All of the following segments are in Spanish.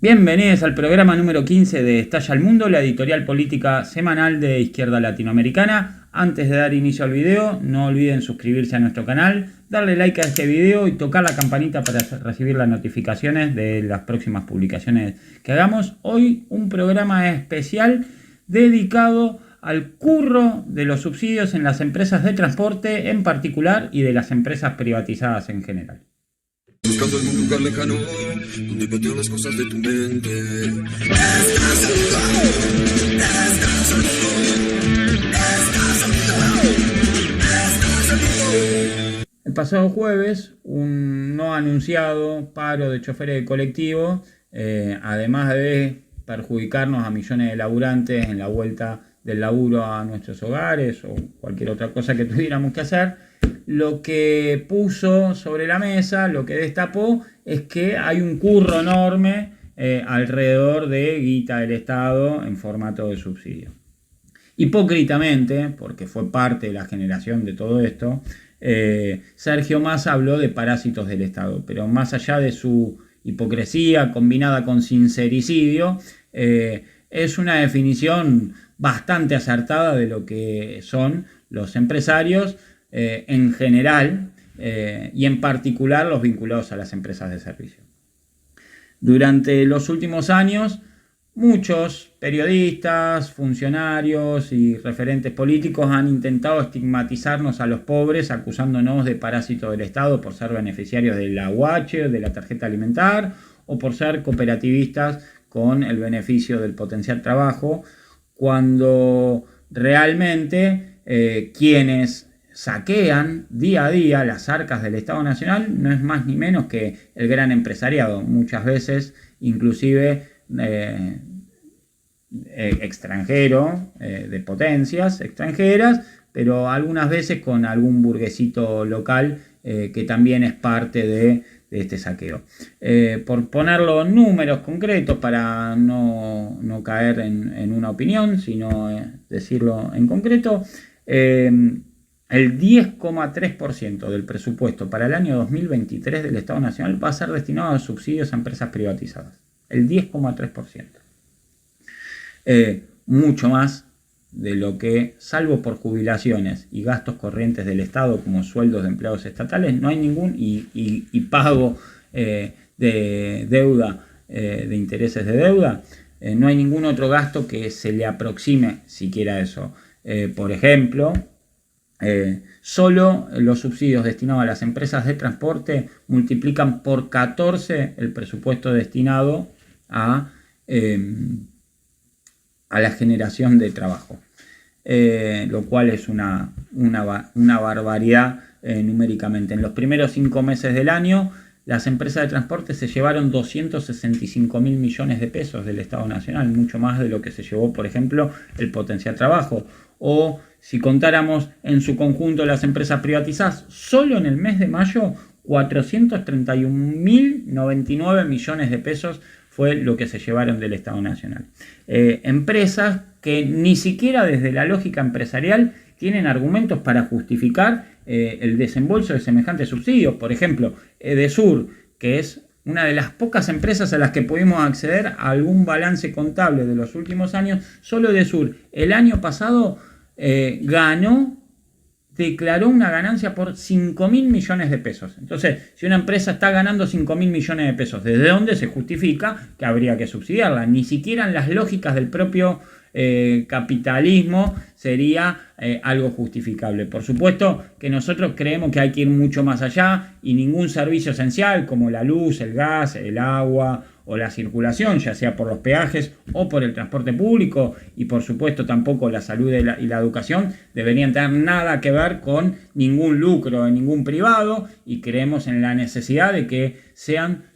Bienvenidos al programa número 15 de Estalla el Mundo, la editorial política semanal de Izquierda Latinoamericana. Antes de dar inicio al video, no olviden suscribirse a nuestro canal, darle like a este video y tocar la campanita para recibir las notificaciones de las próximas publicaciones que hagamos. Hoy un programa especial dedicado al curro de los subsidios en las empresas de transporte en particular y de las empresas privatizadas en general. Buscando algún lugar lejano donde peteo las cosas de tu mente. El pasado jueves, un no anunciado paro de choferes de colectivo, además de perjudicarnos a millones de laburantes en la vuelta del laburo a nuestros hogares o cualquier otra cosa que tuviéramos que hacer, lo que puso sobre la mesa, lo que destapó, es que hay un curro enorme alrededor de guita del Estado en formato de subsidio. Hipócritamente, porque fue parte de la generación de todo esto, Sergio Massa habló de parásitos del Estado, pero más allá de su hipocresía combinada con sincericidio, es una definición bastante acertada de lo que son los empresarios en general y en particular los vinculados a las empresas de servicio. Durante los últimos años, muchos periodistas, funcionarios y referentes políticos han intentado estigmatizarnos a los pobres acusándonos de parásitos del Estado por ser beneficiarios de la UH, de la tarjeta alimentar o por ser cooperativistas con el beneficio del potencial trabajo, cuando realmente quienes saquean día a día las arcas del Estado Nacional no es más ni menos que el gran empresariado, muchas veces inclusive extranjero, de potencias extranjeras, pero algunas veces con algún burguesito local que también es parte de este saqueo. Por ponerlo en números concretos para no caer en una opinión, sino decirlo en concreto, el 10,3% del presupuesto para el año 2023 del Estado Nacional va a ser destinado a subsidios a empresas privatizadas. El 10,3%. Mucho más de lo que, salvo por jubilaciones y gastos corrientes del Estado como sueldos de empleados estatales, no hay ningún, y pago de deuda, de intereses de deuda, no hay ningún otro gasto que se le aproxime siquiera a eso. Por ejemplo, solo los subsidios destinados a las empresas de transporte multiplican por 14 el presupuesto destinado a la generación de trabajo, lo cual es una barbaridad numéricamente. En los primeros 5 meses del año, las empresas de transporte se llevaron 265.000 millones de pesos del Estado Nacional, mucho más de lo que se llevó, por ejemplo, el potencial trabajo. O si contáramos en su conjunto las empresas privatizadas, solo en el mes de mayo, 431.099 millones de pesos fue lo que se llevaron del Estado Nacional. Empresas que ni siquiera desde la lógica empresarial tienen argumentos para justificar el desembolso de semejantes subsidios. Por ejemplo, Edesur, que es una de las pocas empresas a las que pudimos acceder a algún balance contable de los últimos años, solo Edesur el año pasado declaró una ganancia por 5.000 millones de pesos. Entonces, si una empresa está ganando 5.000 millones de pesos, ¿desde dónde se justifica que habría que subsidiarla? Ni siquiera en las lógicas del propio capitalismo sería algo justificable. Por supuesto que nosotros creemos que hay que ir mucho más allá y ningún servicio esencial como la luz, el gas, el agua o la circulación, ya sea por los peajes o por el transporte público, y por supuesto tampoco la salud y la educación, deberían tener nada que ver con ningún lucro de ningún privado, y creemos en la necesidad de que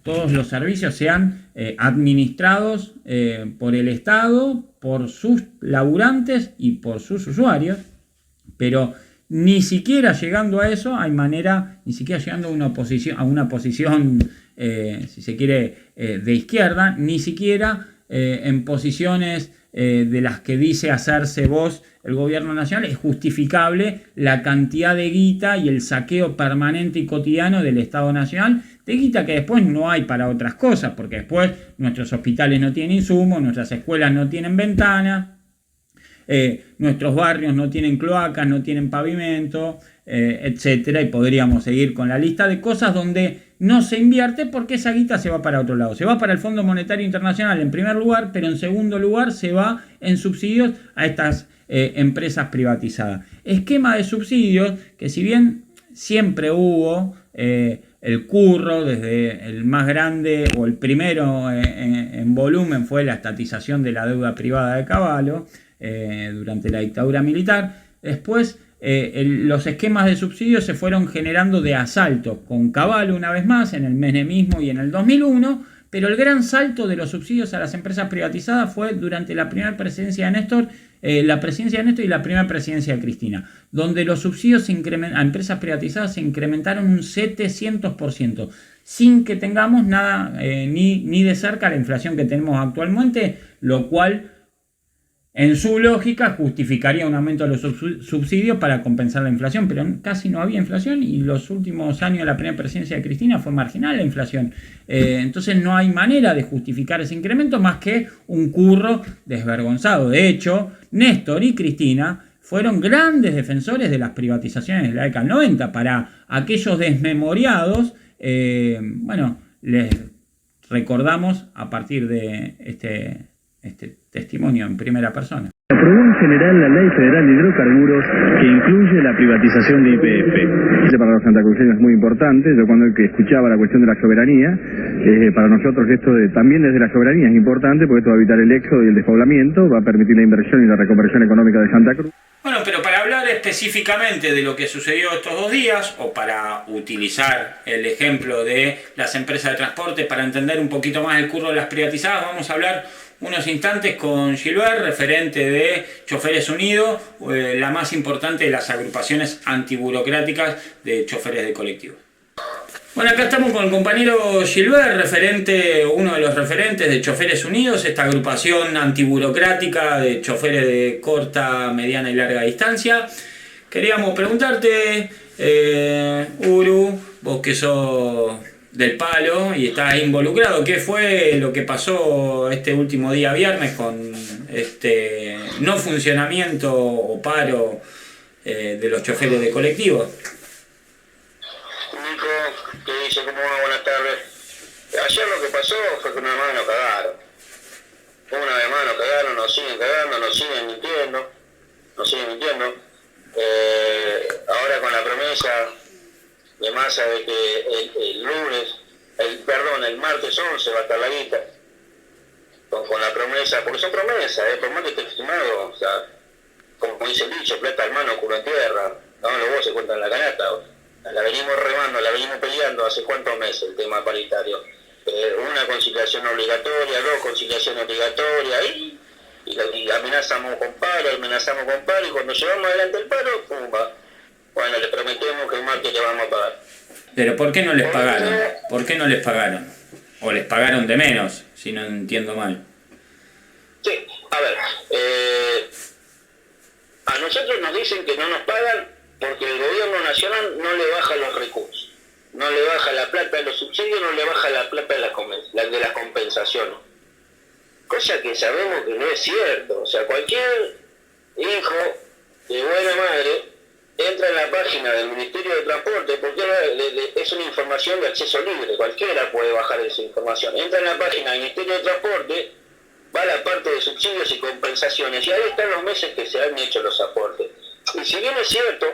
todos los servicios sean administrados por el Estado, por sus laburantes y por sus usuarios, pero ni siquiera llegando a eso hay manera, ni siquiera llegando a una posición si se quiere, de izquierda, ni siquiera en posiciones de las que dice hacerse voz el gobierno nacional, es justificable la cantidad de guita y el saqueo permanente y cotidiano del Estado Nacional, de guita que después no hay para otras cosas, porque después nuestros hospitales no tienen insumos, nuestras escuelas no tienen ventanas, nuestros barrios no tienen cloacas, no tienen pavimento, etcétera, y podríamos seguir con la lista de cosas donde no se invierte porque esa guita se va para otro lado. Se va para el Fondo Monetario Internacional en primer lugar, pero en segundo lugar se va en subsidios a estas empresas privatizadas. Esquema de subsidios que, si bien siempre hubo el curro, desde el más grande o el primero en volumen fue la estatización de la deuda privada de Cavallo durante la dictadura militar. Después los esquemas de subsidios se fueron generando de asalto con Cavallo una vez más en el menemismo y en el 2001, pero el gran salto de los subsidios a las empresas privatizadas fue durante la primera presidencia de Néstor, la presidencia de Néstor y la primera presidencia de Cristina, donde los subsidios a empresas privatizadas se incrementaron un 700%, sin que tengamos nada ni de cerca la inflación que tenemos actualmente, lo cual en su lógica justificaría un aumento de los subsidios para compensar la inflación, pero casi no había inflación y los últimos años de la primera presidencia de Cristina fue marginal la inflación. Entonces no hay manera de justificar ese incremento más que un curro desvergonzado. De hecho, Néstor y Cristina fueron grandes defensores de las privatizaciones de la década del 90. Para aquellos desmemoriados, les recordamos a partir de este testimonio en primera persona. Aprobó en general la Ley Federal de Hidrocarburos que incluye la privatización de YPF. Para los santacruceños es muy importante. Yo cuando escuchaba la cuestión de la soberanía, para nosotros esto también desde la soberanía es importante porque esto va a evitar el éxodo y el despoblamiento, va a permitir la inversión y la reconversión económica de Santa Cruz. Bueno, pero para hablar específicamente de lo que sucedió estos 2 días, o para utilizar el ejemplo de las empresas de transporte para entender un poquito más el curro de las privatizadas, vamos a hablar unos instantes con Gilbert, referente de Choferes Unidos, la más importante de las agrupaciones antiburocráticas de choferes de colectivo. Bueno, acá estamos con el compañero Gilbert, uno de los referentes de Choferes Unidos, esta agrupación antiburocrática de choferes de corta, mediana y larga distancia. Queríamos preguntarte, Uru, vos que sos del palo y estás involucrado, ¿qué fue lo que pasó este último día viernes con este no funcionamiento o paro de los choferes de colectivo? Nico, ¿qué dice? ¿Cómo va? Buenas tardes. Ayer lo que pasó fue que una vez más nos cagaron. Una vez más nos cagaron, nos siguen cagando, nos siguen mintiendo. Ahora con la promesa de Massa de que el martes 11 va a estar la guita. Con la promesa, porque son promesas, por más que esté estimado, o sea, como dice el dicho, plata al mano, culo en tierra, no los vos se cuentan la canasta. La venimos remando, la venimos peleando hace cuántos meses el tema paritario. Una conciliación obligatoria, 2 conciliaciones obligatorias, y amenazamos con paro, y cuando llevamos adelante el paro, pumba. Bueno, les prometemos que el martes le vamos a pagar. Pero ¿por qué no les pagaron? ¿Por qué no les pagaron? ¿O les pagaron de menos, si no entiendo mal? Sí, a ver, a nosotros nos dicen que no nos pagan porque el gobierno nacional no le baja los recursos, no le baja la plata de los subsidios, no le baja la plata de las compensaciones. Cosa que sabemos que no es cierto. O sea, cualquier hijo de buena madre entra en la página del Ministerio de Transporte, porque es una información de acceso libre, cualquiera puede bajar esa información. Entra en la página del Ministerio de Transporte, va a la parte de subsidios y compensaciones, y ahí están los meses que se han hecho los aportes. Y si bien es cierto,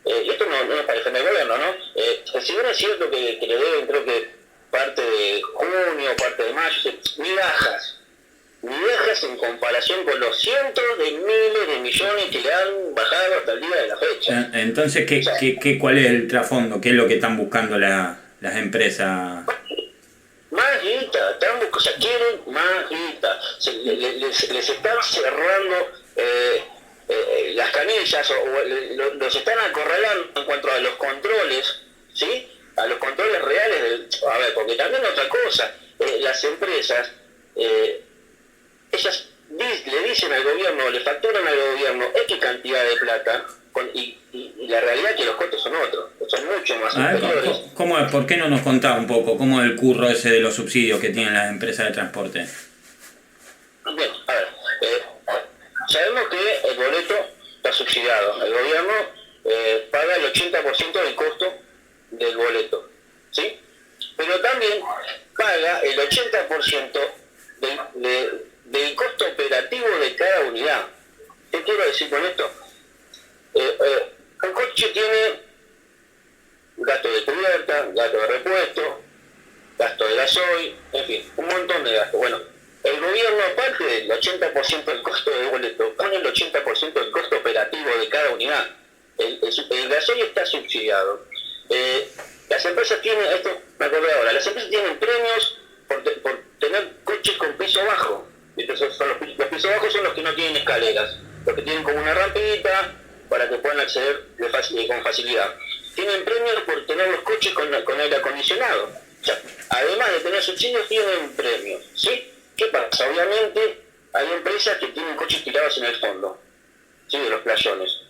esto no es para defender el gobierno, ¿no? Si bien es cierto que le deben, creo que parte de junio, parte de mayo, ni bajas en comparación con los cientos de miles de millones que le han bajado hasta el día de la fecha. Entonces, ¿cuál es el trasfondo? ¿Qué es lo que están buscando las empresas? Más guita, quieren más guita. Les están cerrando las canillas o los están acorralando en cuanto a los controles, ¿sí? A los controles reales. A ver, porque también otra cosa, las empresas, ellas le dicen al gobierno, le facturan al gobierno X cantidad de plata, y la realidad es que los costos son otros, son mucho más superiores. ¿Cómo es? ¿Por qué no nos contás un poco cómo es el curro ese de los subsidios que tienen las empresas de transporte? Bien, a ver, sabemos que el boleto está subsidiado. El gobierno paga el 80% del costo del boleto, ¿sí? Pero también paga el 80% del costo operativo de cada unidad. ¿Qué quiero decir con esto? Un coche tiene gasto de cubierta, gasto de repuesto, gasto de gasoil, en fin, un montón de gastos. Bueno, el gobierno, aparte del 80% del costo del boleto, pone el 80% del costo operativo de cada unidad. El gasoil está subsidiado. Las empresas tienen, esto me acordé ahora, las empresas tienen premios por tener coches con piso bajo. Entonces los pisos bajos son los que no tienen escaleras, los que tienen como una rampita para que puedan acceder con facilidad. Tienen premios por tener los coches con aire acondicionado. O sea, además de tener subsidios, tienen premios, ¿sí? ¿Qué pasa? Obviamente hay empresas que tienen coches tirados en el fondo, ¿sí? De los playones.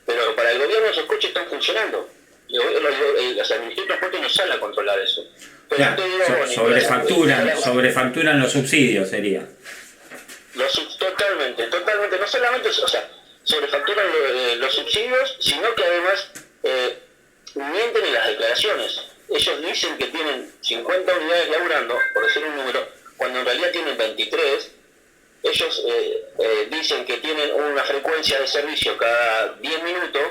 Pero para el gobierno esos coches están funcionando. Las administraciones de transporte no salen a controlar eso. Claro, sobrefacturan los subsidios, sería. Totalmente. No solamente, o sea, sobrefacturan los subsidios, sino que además mienten en las declaraciones. Ellos dicen que tienen 50 unidades laburando, por decir un número, cuando en realidad tienen 23. Ellos dicen que tienen una frecuencia de servicio cada 10 minutos,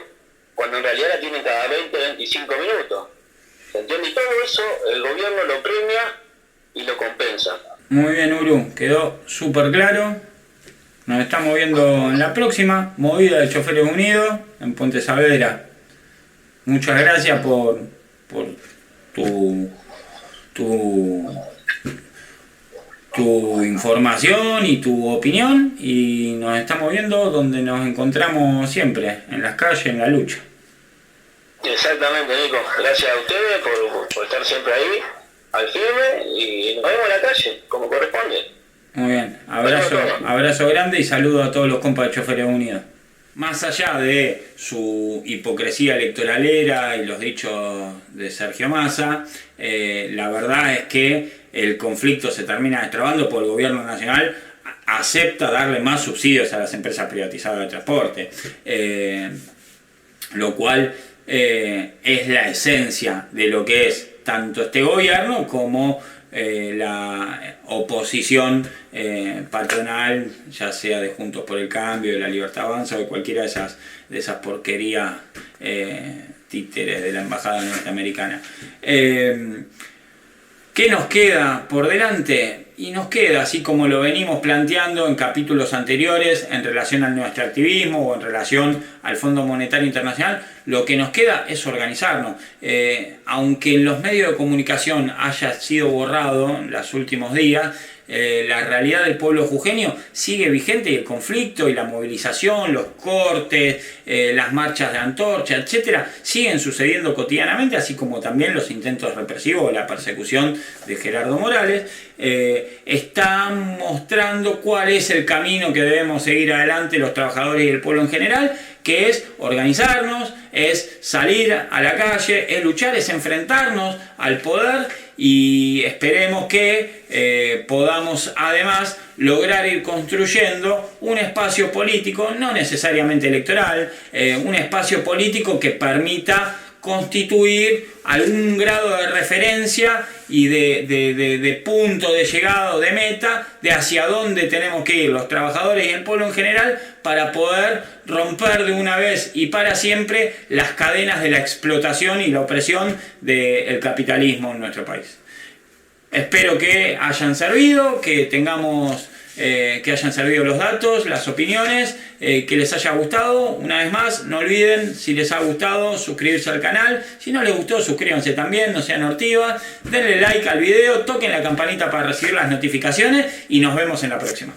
cuando en realidad la tienen cada 20-25 minutos. ¿Se entiende? Y todo eso el gobierno lo premia y lo compensa. Muy bien, Uru, quedó súper claro. Nos estamos viendo en la próxima movida de Choferes Unidos en Puente Saavedra. Muchas gracias por tu información y tu opinión, y nos estamos viendo donde nos encontramos siempre, en las calles, en la lucha. Exactamente, Nico. Gracias a ustedes por estar siempre ahí, al firme, y nos vemos en la calle, como corresponde. Muy bien, abrazo grande y saludo a todos los compas de Choferes Unidos. Más allá de su hipocresía electoralera y los dichos de Sergio Massa, la verdad es que el conflicto se termina destrabando porque el gobierno nacional acepta darle más subsidios a las empresas privatizadas de transporte, lo cual es la esencia de lo que es tanto este gobierno como la oposición patronal, ya sea de Juntos por el Cambio, de la Libertad Avanza o de cualquiera de esas porquerías títeres de la embajada norteamericana. ¿Qué nos queda por delante? Y nos queda, así como lo venimos planteando en capítulos anteriores, en relación al nuestro activismo o en relación al Fondo Monetario Internacional, lo que nos queda es organizarnos. Aunque en los medios de comunicación haya sido borrado en los últimos días, la realidad del pueblo jujeño sigue vigente, y el conflicto y la movilización, los cortes, las marchas de antorcha, etcétera, siguen sucediendo cotidianamente, así como también los intentos represivos o la persecución de Gerardo Morales. Están mostrando cuál es el camino que debemos seguir adelante los trabajadores y el pueblo en general, que es organizarnos, es salir a la calle, es luchar, es enfrentarnos al poder, y esperemos que podamos además lograr ir construyendo un espacio político, no necesariamente electoral, un espacio político que permita constituir algún grado de referencia y de punto de llegada o de meta de hacia dónde tenemos que ir los trabajadores y el pueblo en general, para poder romper de una vez y para siempre las cadenas de la explotación y la opresión del capitalismo en nuestro país. Espero que hayan servido, que hayan servido los datos, las opiniones, que les haya gustado. Una vez más, no olviden, si les ha gustado, suscribirse al canal. Si no les gustó, suscríbanse también, no sean hortivas. Denle like al video, toquen la campanita para recibir las notificaciones y nos vemos en la próxima.